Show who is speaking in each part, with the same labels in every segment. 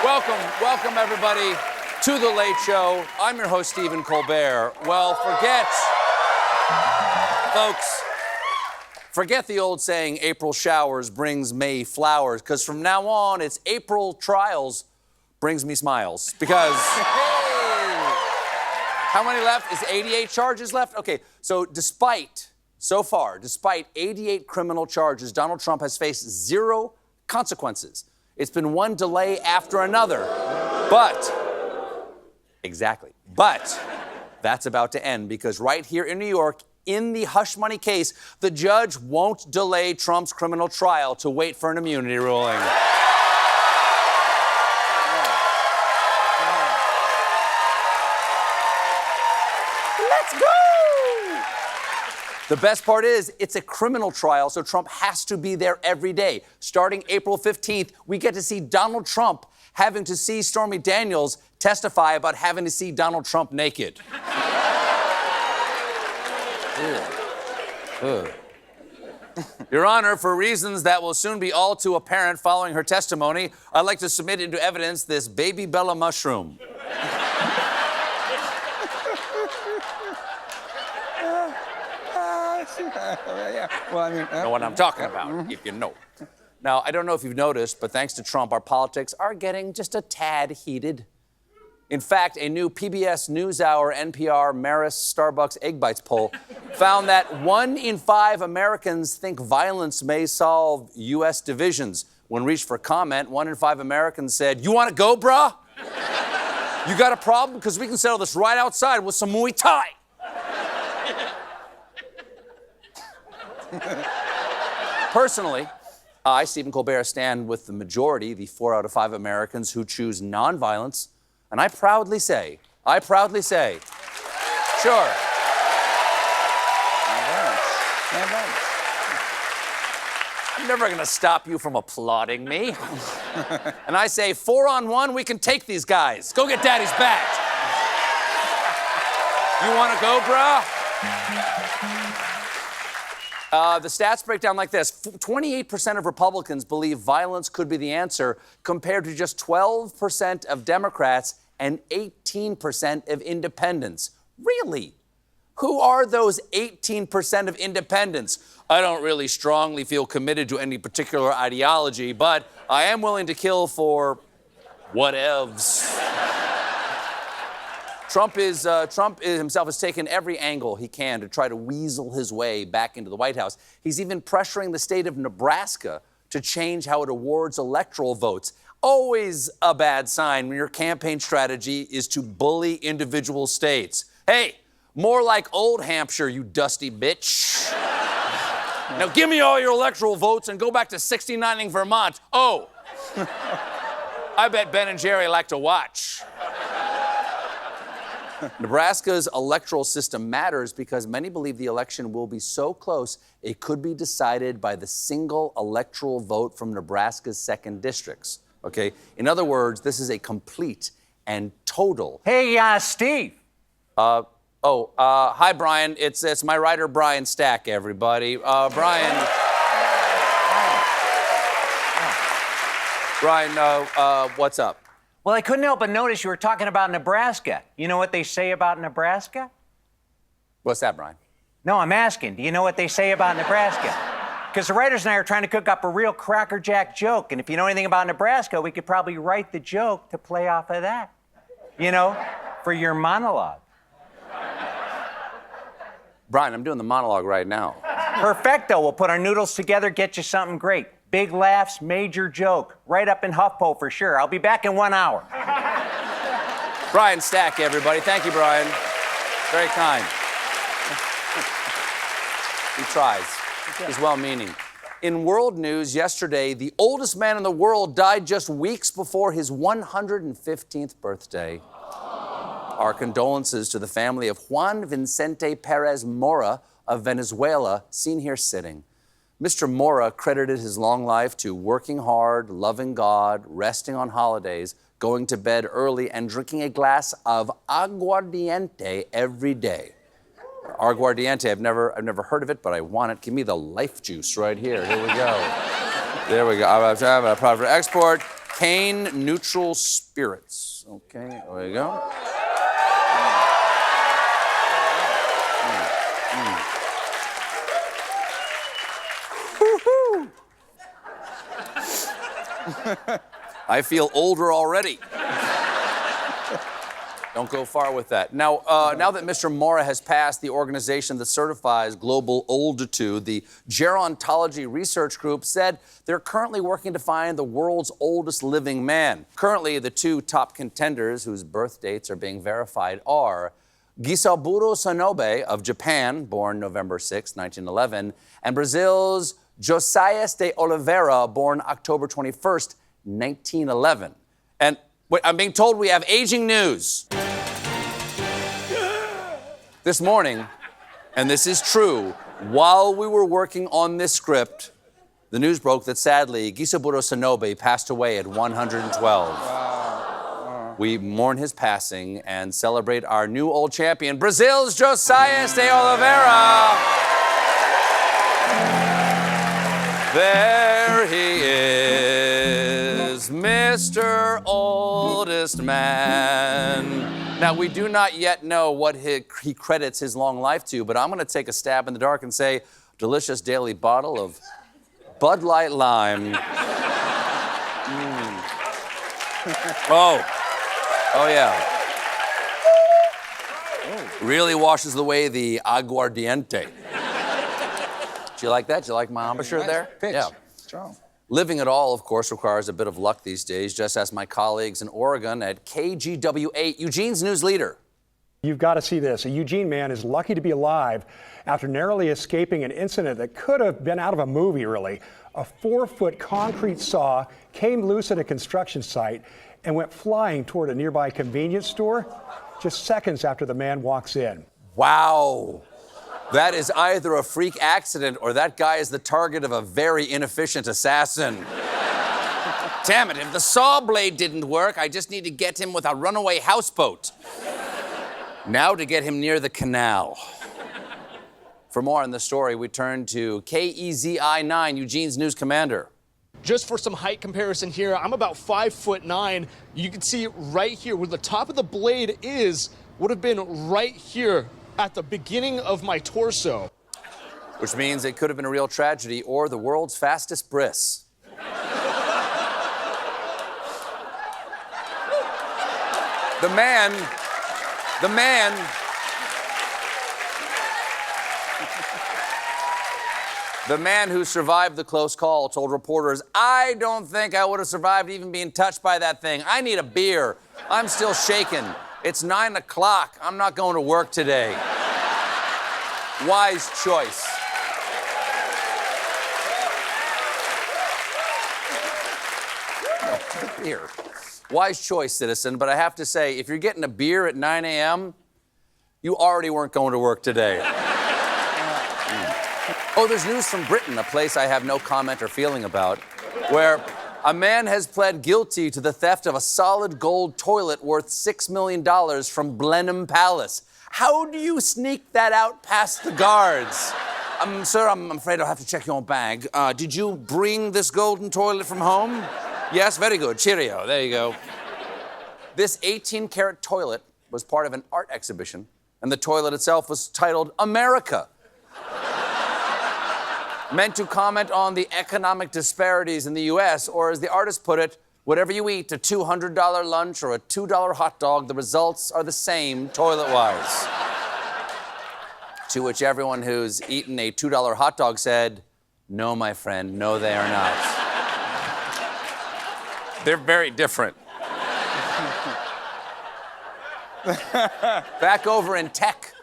Speaker 1: Welcome everybody to The Late Show. I'm your host, Stephen Colbert. Well, forget the old saying, April showers brings May flowers, because from now on, it's April trials brings me smiles. Because, how many left? Is 88 charges left? Okay, so despite 88 criminal charges, Donald Trump has faced 0 consequences. It's been one delay after another. But that's about to end, because right here in New York, in the hush money case, the judge won't delay Trump's criminal trial to wait for an immunity ruling. Let's go! The best part is, it's a criminal trial, so Trump has to be there every day. Starting April 15th, we get to see Donald Trump having to see Stormy Daniels testify about having to see Donald Trump naked. Your Honor, for reasons that will soon be all too apparent following her testimony, I'd like to submit into evidence this baby Bella mushroom.
Speaker 2: Well, I mean,
Speaker 1: know what I'm talking about, if you know. Now, I don't know if you've noticed, but thanks to Trump, our politics are getting just a tad heated. In fact, a new PBS NewsHour, NPR, Marist, Starbucks Egg Bites poll found that 1 in 5 Americans think violence may solve U.S. divisions. When reached for comment, 1 in 5 Americans said, "You want to go, brah? You got a problem? Because we can settle this right outside with some Muay Thai." Personally, I, Stephen Colbert, stand with the majority, the 4 out of 5 Americans who choose nonviolence, and I proudly say, sure. I'm never gonna stop you from applauding me. And I say, 4-on-1, we can take these guys. Go get Daddy's bat. You wanna go, bruh? The stats break down like this. 28% of Republicans believe violence could be the answer, compared to just 12% of Democrats and 18% of independents. Really? Who are those 18% of independents? I don't really strongly feel committed to any particular ideology, but I am willing to kill for whatevs. Trump himself has taken every angle he can to try to weasel his way back into the White House. He's even pressuring the state of Nebraska to change how it awards electoral votes. Always a bad sign when your campaign strategy is to bully individual states. Hey, more like Old Hampshire, you dusty bitch. Now give me all your electoral votes and go back to 69ing Vermont. Oh, I bet Ben and Jerry like to watch. Nebraska's electoral system matters because many believe the election will be so close it could be decided by the single electoral vote from Nebraska's 2nd districts. Okay? In other words, this is a complete and total.
Speaker 3: Hey, Steve.
Speaker 1: Hi, Brian. It's my writer, Brian Stack, everybody. Brian, what's up?
Speaker 3: Well, I couldn't help but notice you were talking about Nebraska. You know what they say about Nebraska?
Speaker 1: What's that, Brian?
Speaker 3: No, I'm asking. Do you know what they say about Nebraska? Because the writers and I are trying to cook up a real crackerjack joke, and if you know anything about Nebraska, we could probably write the joke to play off of that. You know, for your monologue.
Speaker 1: Brian, I'm doing the monologue right now.
Speaker 3: Perfecto. We'll put our noodles together, get you something great. Big laughs, major joke. Right up in HuffPo for sure. I'll be back in 1 hour.
Speaker 1: Brian Stack, everybody. Thank you, Brian. Very kind. He tries. He's well-meaning. In world news yesterday, the oldest man in the world died just weeks before his 115th birthday. Our condolences to the family of Juan Vicente Perez Mora of Venezuela, seen here sitting. Mr. Mora credited his long life to working hard, loving God, resting on holidays, going to bed early, and drinking a glass of aguardiente every day. Aguardiente, I've never heard of it, but I want it. Give me the life juice right here. Here we go. There we go. I'm having a profit export. Cane neutral spirits. Okay, there you go. I feel older already. Don't go far with that. Now, now that Mr. Mora has passed the organization that certifies global olditude, the Gerontology Research Group said they're currently working to find the world's oldest living man. Currently, the two top contenders whose birth dates are being verified are Gisaburo Sonobe of Japan, born November 6, 1911, and Brazil's Josias de Oliveira, born October 21st, 1911. And wait, I'm being told we have aging news. This morning, and this is true, while we were working on this script, the news broke that sadly, Gisaburo Sonobe passed away at 112. We mourn his passing and celebrate our new old champion, Brazil's Josias de Oliveira. There he is, Mr. Oldest Man. Now, we do not yet know what he credits his long life to, but I'm going to take a stab in the dark and say, delicious daily bottle of Bud Light Lime. Oh, yeah. Really washes away the aguardiente. Do you like that? Do you like my embouchure there?
Speaker 2: Pitch.
Speaker 1: Yeah.
Speaker 2: Strong.
Speaker 1: Living at all, of course, requires a bit of luck these days, just as my colleagues in Oregon at KGW8, Eugene's news leader.
Speaker 4: You've got to see this. A Eugene man is lucky to be alive after narrowly escaping an incident that could have been out of a movie, really. A 4-foot concrete saw came loose at a construction site and went flying toward a nearby convenience store just seconds after the man walks in.
Speaker 1: Wow. That is either a freak accident or that guy is the target of a very inefficient assassin. Damn it, if the saw blade didn't work, I just need to get him with a runaway houseboat. Now to get him near the canal. For more on the story, we turn to KEZI-9, Eugene's news commander.
Speaker 5: Just for some height comparison here, I'm about 5'9". You can see right here where the top of the blade would have been right here at the beginning of my torso.
Speaker 1: Which means it could have been a real tragedy or the world's fastest bris. The man who survived the close call told reporters, "I don't think I would have survived even being touched by that thing. I need a beer. I'm still shaking. It's 9 o'clock. I'm not going to work today." Wise choice. Beer. Wise choice, citizen, but I have to say, if you're getting a beer at 9 a.m., you already weren't going to work today. Oh, there's news from Britain, a place I have no comment or feeling about, where a man has pled guilty to the theft of a solid gold toilet worth $6 million from Blenheim Palace. How do you sneak that out past the guards? Sir, I'm afraid I'll have to check your bag. Did you bring this golden toilet from home? Yes, very good. Cheerio. There you go. This 18-karat toilet was part of an art exhibition, and the toilet itself was titled America. Meant to comment on the economic disparities in the U.S., or as the artist put it, whatever you eat, a $200 lunch or a $2 hot dog, the results are the same toilet-wise. To which everyone who's eaten a $2 hot dog said, "No, my friend, no, they are not." They're very different. Back over in tech,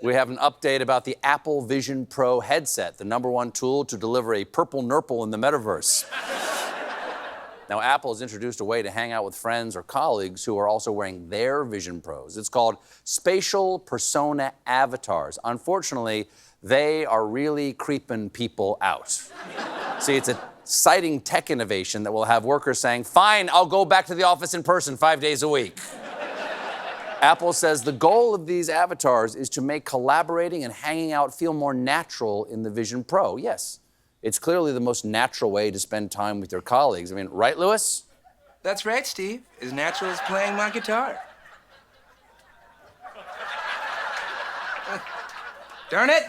Speaker 1: we have an update about the Apple Vision Pro headset, the #1 tool to deliver a purple nurple in the metaverse. Now, Apple has introduced a way to hang out with friends or colleagues who are also wearing their Vision Pros. It's called Spatial Persona Avatars. Unfortunately, they are really creeping people out. See, it's a exciting tech innovation that will have workers saying, "Fine, I'll go back to the office in person 5 days a week." Apple says the goal of these avatars is to make collaborating and hanging out feel more natural in the Vision Pro. Yes, it's clearly the most natural way to spend time with your colleagues. I mean, right, Louis?
Speaker 6: That's right, Steve. As natural as playing my guitar. Darn it!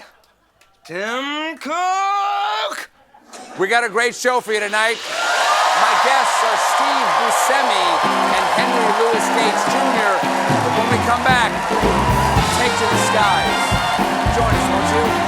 Speaker 6: Tim Cook!
Speaker 1: We got a great show for you tonight. My guests are Steve Buscemi and Henry Louis Gates Jr. But when we come back, take to the skies. Join us, won't you?